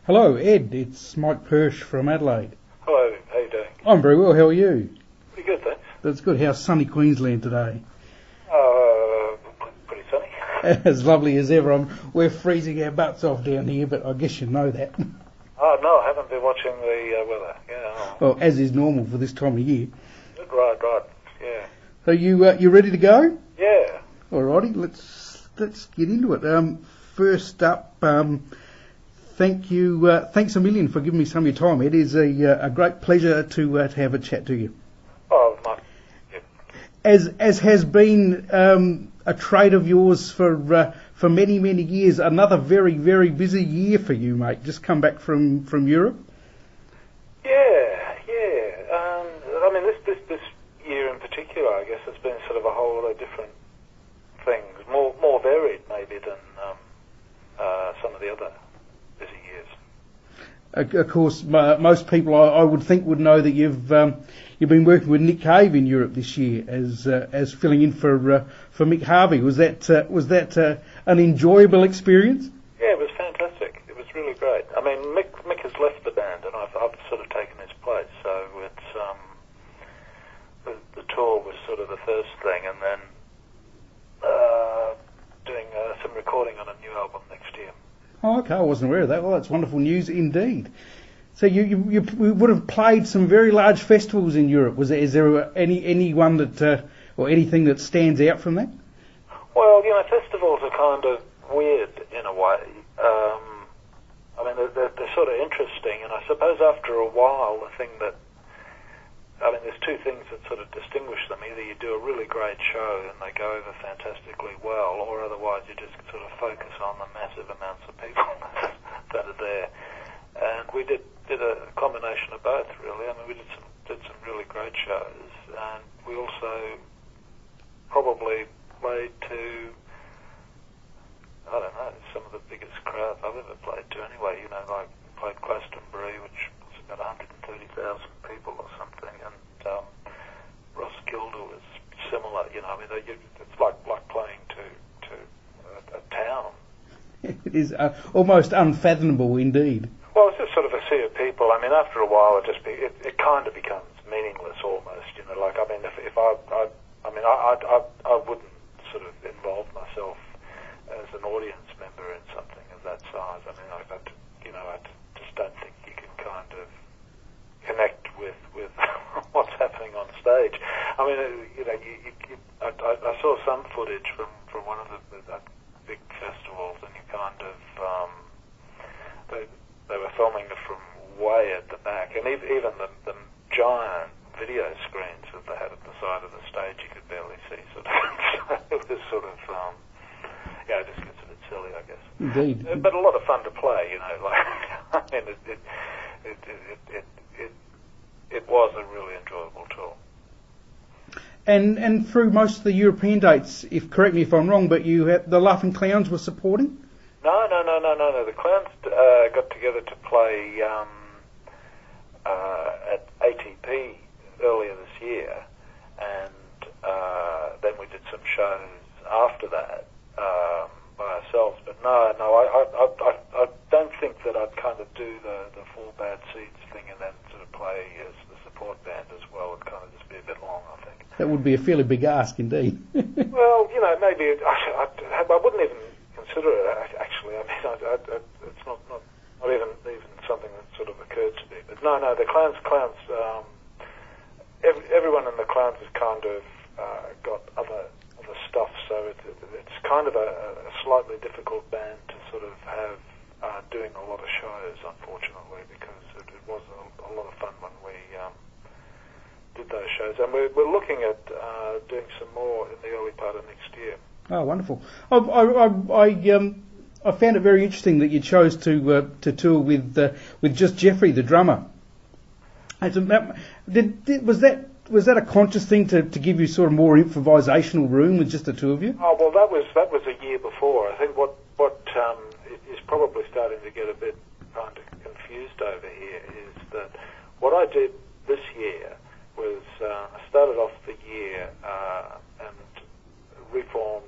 Hello, Ed. It's Mike Persh from Adelaide. Hello, how you doing? I'm very well. How are you? Pretty good, thanks. That's good. How's sunny Queensland today? Pretty sunny. As lovely as ever. We're freezing our butts off down here, but I guess you know that. Oh, no, I haven't been watching the weather. Yeah. Well, as is normal for this time of year. Right, yeah. So you ready to go? Yeah. Alrighty, let's get into it. First up, thanks a million for giving me some of your time. It is a great pleasure to have a chat to you. Oh, Mike. Yeah. As has been a trade of yours for many years, another very busy year for you, mate. Just come back from Europe. Yeah. I mean, this year in particular, I guess, has been sort of a whole lot of different things, more varied maybe than some of the other busy years. Of course, most people I would think would know that you've been working with Nick Cave in Europe this year as filling in for Mick Harvey. Was that an enjoyable experience? Yeah, it was fantastic. It was really great. I mean, Mick has left the band, and I've sort of taken his place. So it's the tour was sort of the first thing, and then doing some recording on a new album next year. Oh, okay, I wasn't aware of that. Well, that's wonderful news indeed. So you would have played some very large festivals in Europe. Is there any one that or anything that stands out from that? Well, festivals are kind of weird in a way. I mean, they're sort of interesting, and I suppose after a while, there's two things that sort of distinguish them. Either you do a really great show and they go over fantastically well, or otherwise you just sort of focus on the massive amounts of people that are there. And we did a combination of both, really. I mean, we did some really great shows, and we also probably played to, I don't know, some of the biggest crowds I've ever played to anyway. Like played Glastonbury, which was about 130,000 people or something, and Roskilde was similar. It's like playing to a town. It is almost unfathomable indeed. Well, it's just sort of a sea of people. I mean, after a while, it kind of becomes meaningless almost. I wouldn't sort of involve myself as an audience member in something of that size. I mean, I just don't think you can kind of connect with what's happening on stage. I mean, I saw some footage from one of the big festivals, and you kind of they were filming it from way at the back, and even the giant video screens that they had at the side of the stage, you could barely see. Sort of, it was sort of, it just gets a bit silly, I guess. Indeed. But a lot of fun to play, Like, I mean, it was a really enjoyable tour. And through most of the European dates, correct me if I'm wrong, but the Laughing Clowns were supporting? No. The Clowns got together to play at ATP earlier this year, and then we did some shows after that by ourselves. But no, I don't think that I'd kind of do the full Bad Seeds thing and then sort of play as the support band as well. It'd kind of just be a bit long, I think. That would be a fairly big ask indeed. Well, maybe I wouldn't even consider it, actually. I mean, it's not even something that sort of occurred to me. But no, the Clowns. Everyone in the Clowns has kind of got other stuff, so it's kind of a slightly difficult band to sort of have doing a lot of shows, unfortunately, because it was a lot of fun when we did those shows, and we're looking at doing some more in the early part of next year. Oh, wonderful! I found it very interesting that you chose to tour with just Jeffrey, the drummer. Was that a conscious thing to give you sort of more improvisational room with just the two of you? Oh well, that was a year before. I think what is probably starting to get a bit kind of confused over here is that what I did this year was I started off the year and reformed.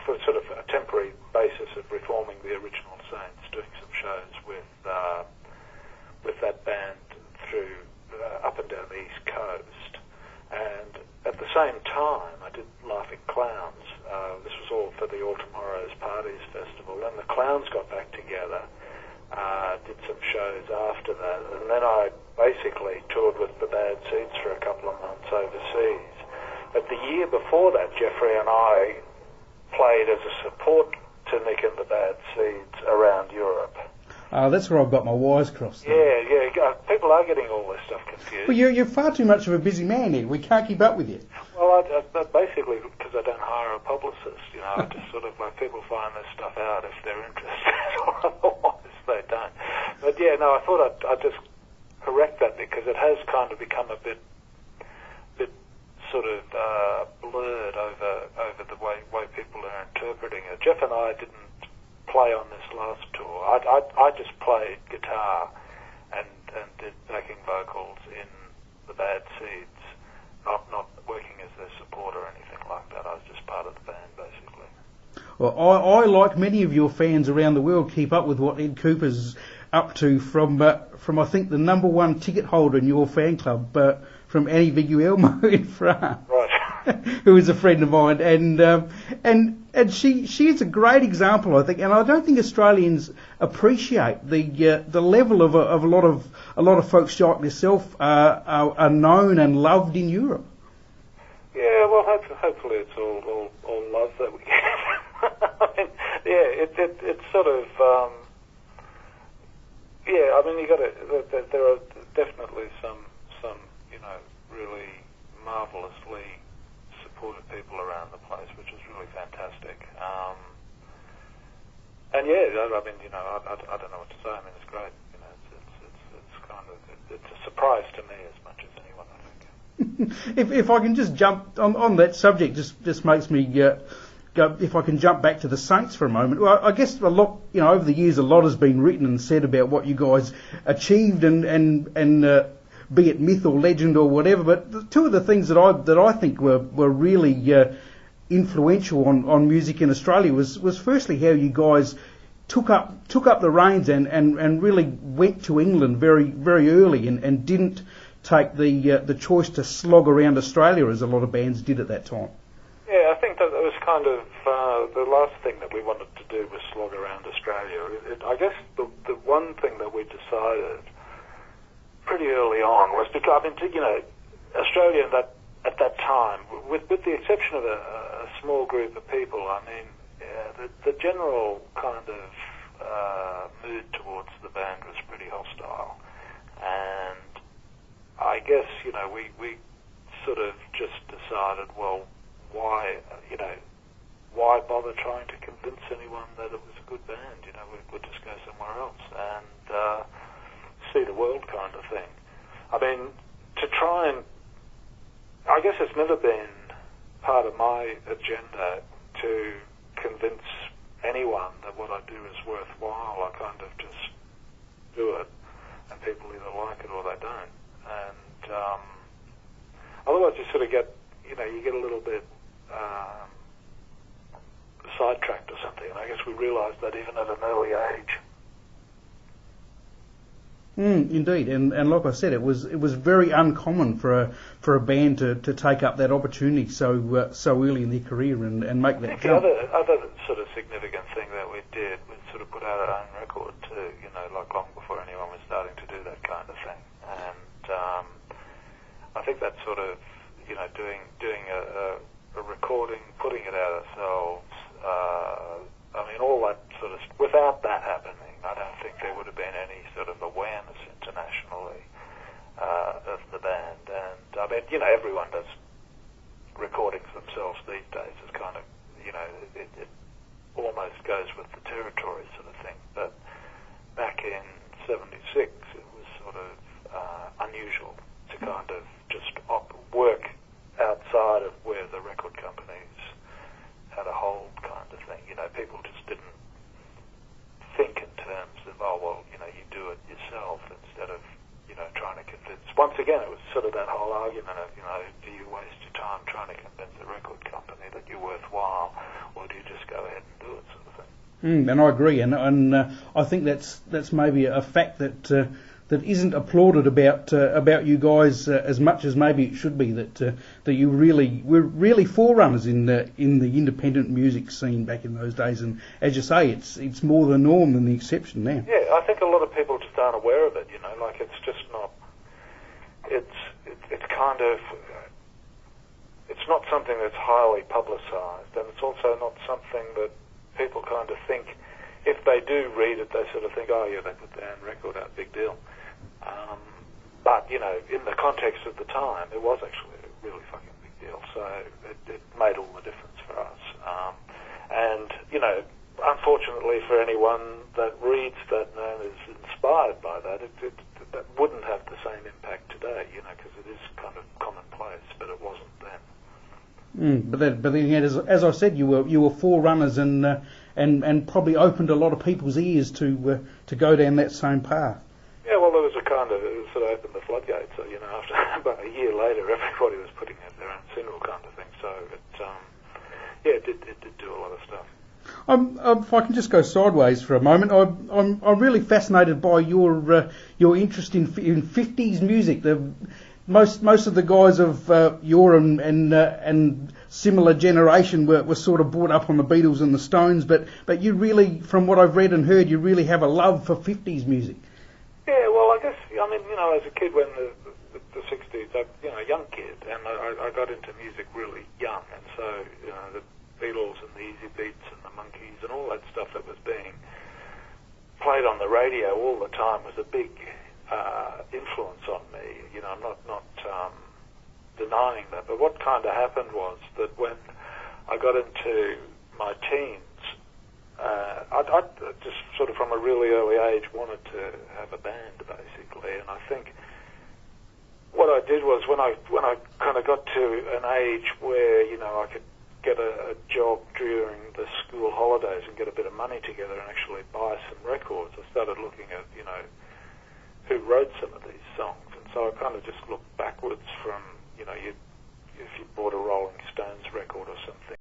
For sort of a temporary basis of reforming the original Saints, doing some shows with that band through up and down the East Coast. And at the same time, I did Laughing Clowns. This was all for the All Tomorrow's Parties Festival. And the Clowns got back together, did some shows after that. And then I basically toured with the Bad Seeds for a couple of months overseas. But the year before that, Jeffrey and I played as a support to Nick and the Bad Seeds around Europe. That's where I've got my wires crossed. Yeah. People are getting all this stuff confused. Well, you're far too much of a busy man, Ed. We can't keep up with you. Well, I basically, because I don't hire a publicist, I just sort of, people find this stuff out if they're interested, or otherwise they don't. But yeah, no, I thought I'd just correct that because it has kind of become a bit sort of blurred over the way people are interpreting it. Jeff and I didn't play on this last tour. I just played guitar and did backing vocals in the Bad Seeds, not working as their support or anything like that. I was just part of the band, basically. Well, I like many of your fans around the world, keep up with what Ed Keuper's up to from I think the number one ticket holder in your fan club, from Annie Viguelmo in France. Right. Who is a friend of mine, and she is a great example, I think, and I don't think Australians appreciate the level of a lot of folks like yourself are known and loved in Europe. Yeah, well, hopefully it's all love that we get. I mean, yeah, it's sort of yeah. I mean, there are definitely some really marvelously supported people around the place, which is really fantastic. And yeah, I mean, I don't know what to say. I mean, it's great. It's kind of it's a surprise to me as much as anyone, I think. If I can just jump on that subject, just makes me go. If I can jump back to the Saints for a moment, well, I guess a lot, over the years, a lot has been written and said about what you guys achieved and be it myth or legend or whatever. But two of the things that I think were really influential on music in Australia was firstly how you guys took up the reins and really went to England very very early and didn't take the choice to slog around Australia as a lot of bands did at that time. Yeah, I think that was kind of the last thing that we wanted to do was slog around Australia. I guess the one thing that we decided pretty early on was because, I mean, Australia at that time, with the exception of a small group of people, I mean, the general kind of mood towards the band was pretty hostile. And I guess, we sort of just decided, well, why bother trying to convince anyone that it was a good band? We'd just go somewhere else and see the world kind of thing. I mean, to try and... I guess it's never been part of my agenda to convince anyone that what I do is worthwhile. I kind of just do it, and people either like it or they don't. And otherwise you sort of get, you get a little bit sidetracked or something. And I guess we realised that even at an early age. Indeed, and like I said, it was very uncommon for a band to take up that opportunity so early in their career and make that jump. The other sort of significant thing that we did was sort of put out our own record too, like long before anyone was starting to do that kind of thing. And I think that sort of, doing a recording, putting it out ourselves, I mean, all that sort of, without that happening, I don't think there would have been any sort of awareness internationally of the band. And I mean, everyone does recordings themselves these days. It's kind of, it almost goes with the territory sort of thing. But back in '76, it was sort of unusual to kind of just work outside of where the record companies had a hold kind of thing. People just didn't think in terms of, you do it yourself instead of, trying to convince. Once again, it was sort of that whole argument of, do you waste your time trying to convince a record company that you're worthwhile, or do you just go ahead and do it sort of thing? And I agree, and I think that's maybe a fact that isn't applauded about you guys as much as maybe it should be. That we're really forerunners in the independent music scene back in those days, and as you say, it's more the norm than the exception now. Yeah, I think a lot of people just aren't aware of it. Like it's just not. It's kind of. It's not something that's highly publicised, and it's also not something that people kind of think. If they do read it, they sort of think, oh yeah, they put their own record out, big deal. But, in the context of the time, it was actually a really fucking big deal. So it made all the difference for us. And, unfortunately for anyone that reads that and is inspired by that, that wouldn't have the same impact today, because it is kind of commonplace, but it wasn't then. But then again, as I said, you were forerunners and probably opened a lot of people's ears to go down that same path. Yeah, well, it sort of opened the floodgates. So, after about a year later, everybody was putting out their own single kind of thing. So it did do a lot of stuff. If I can just go sideways for a moment, I'm really fascinated by your interest in 50s music. Most of the guys of your and similar generation were sort of brought up on the Beatles and the Stones, but you really, from what I've read and heard, you really have a love for 50s music. Yeah, well, I guess, as a kid when the 60s, a young kid, and I got into music really young, and so, the Beatles and the Easy Beats and the Monkees and all that stuff that was being played on the radio all the time was a big influence on me. I'm not denying that. But what kind of happened was that when I got into my teens, I just sort of from a really early age wanted to have a band, basically. And I think what I did was when I kind of got to an age where I could get a job during the school holidays and get a bit of money together and actually buy some records, I started looking at who wrote some of these songs. And so I kind of just looked backwards from if you bought a Rolling Stones record or something,